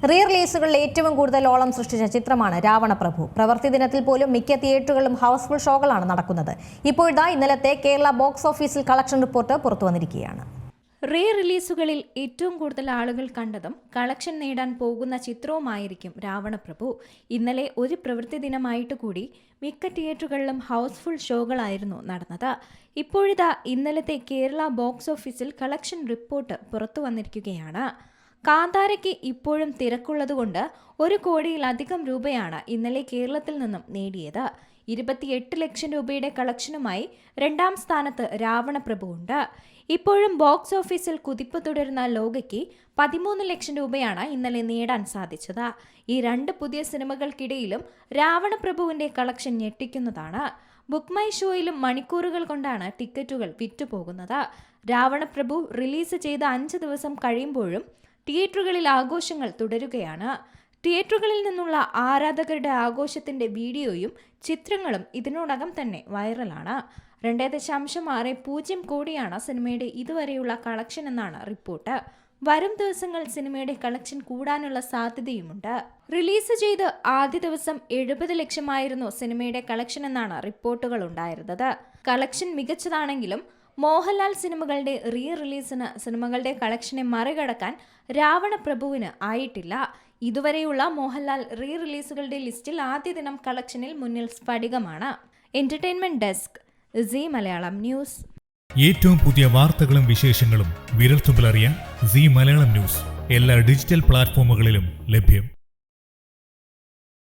Re റിലീസുകളിൽ ഏറ്റവും കൂടുതൽ ഓളം സൃഷ്ടിച്ച ചിത്രമാണ് രാവണപ്രഭു. പ്രവൃത്തി ദിനത്തിൽ പോലും മിക്ക തിയേറ്ററുകളിലും ഹൗസ്ഫുൾ ഷോകളാണ് നടക്കുന്നത്. ഇപ്പോഴിതാ ഇന്നലത്തെ കേരള ബോക്സ് ഓഫീസിൽ കളക്ഷൻ റിപ്പോർട്ട് പുറത്തു വന്നിരിക്കുകയാണ്. റീ റിലീസുകളിൽ ഏറ്റവും കൂടുതൽ ആളുകൾ കണ്ടതും കളക്ഷൻ നേടാൻ പോകുന്ന ചിത്രവുമായിരിക്കും രാവണപ്രഭു. ഇന്നലെ ഒരു പ്രവൃത്തി ദിനമായിട്ട് കൂടി മിക്ക തിയേറ്ററുകളിലും ഹൗസ്ഫുൾ ഷോകളായിരുന്നു നടന്നത്. ഇപ്പോഴിതാ ഇന്നലത്തെ കേരള ബോക്സ് ഓഫീസിൽ കളക്ഷൻ റിപ്പോർട്ട് പുറത്തു വന്നിരിക്കുകയാണ്. കാന്താരയ്ക്ക് ഇപ്പോഴും തിരക്കുള്ളതുകൊണ്ട് 1 കോടിയിലധികം രൂപയാണ് ഇന്നലെ കേരളത്തിൽ നിന്നും നേടിയത്. 28 ലക്ഷം രൂപയുടെ കളക്ഷനുമായി 2ാം സ്ഥാനത്ത് രാവണപ്രഭു ഉണ്ട്. ഇപ്പോഴും ബോക്സ് ഓഫീസിൽ കുതിപ്പ് തുടരുന്ന ലോകയ്ക്ക് 13 ലക്ഷം രൂപയാണ് ഇന്നലെ നേടാൻ സാധിച്ചത്. ഈ 2 പുതിയ സിനിമകൾക്കിടയിലും രാവണപ്രഭുവിന്റെ കളക്ഷൻ ഞെട്ടിക്കുന്നതാണ്. ബുക്ക് മൈ ഷോയിലും മണിക്കൂറുകൾ കൊണ്ടാണ് ടിക്കറ്റുകൾ വിറ്റുപോകുന്നത്. രാവണപ്രഭു റിലീസ് ചെയ്ത് 5 ദിവസം കഴിയുമ്പോഴും തിയേറ്ററുകളിൽ ആഘോഷങ്ങൾ തുടരുകയാണ്. തിയേറ്ററുകളിൽ നിന്നുള്ള ആരാധകരുടെ ആഘോഷത്തിന്റെ വീഡിയോയും ചിത്രങ്ങളും ഇതിനോടകം തന്നെ വൈറലാണ്. 2.60 കോടിയാണ് സിനിമയുടെ ഇതുവരെയുള്ള കളക്ഷൻ എന്നാണ് റിപ്പോർട്ട്. വരും ദിവസങ്ങൾ സിനിമയുടെ കളക്ഷൻ കൂടാനുള്ള സാധ്യതയുമുണ്ട്. റിലീസ് ചെയ്ത് ആദ്യ ദിവസം 70 ലക്ഷമായിരുന്നു സിനിമയുടെ കളക്ഷൻ എന്നാണ് റിപ്പോർട്ടുകൾ ഉണ്ടായിരുന്നത്. കളക്ഷൻ മികച്ചതാണെങ്കിലും മോഹൻലാൽ സിനിമകളുടെ റീ റിലീസിന് സിനിമകളുടെ കളക്ഷനെ മറികടക്കാൻ രാവണപ്രഭുവിന് ആയിട്ടില്ല. ഇതുവരെയുള്ള മോഹൻലാൽ റീ റിലീസുകളുടെ ലിസ്റ്റിൽ ആദ്യ ദിനം കളക്ഷനിൽ മുന്നിൽ സ്ഫടികമാണ്. Entertainment desk, Zee Malayalam news. ഏറ്റവും പുതിയ വാർത്തകളും വിശേഷങ്ങളും വിരൽത്തുമ്പിലറിയാൻ സീ മലയാളം ന്യൂസ് എല്ലാ ഡിജിറ്റൽ പ്ലാറ്റ്ഫോമുകളിലും ലഭ്യം.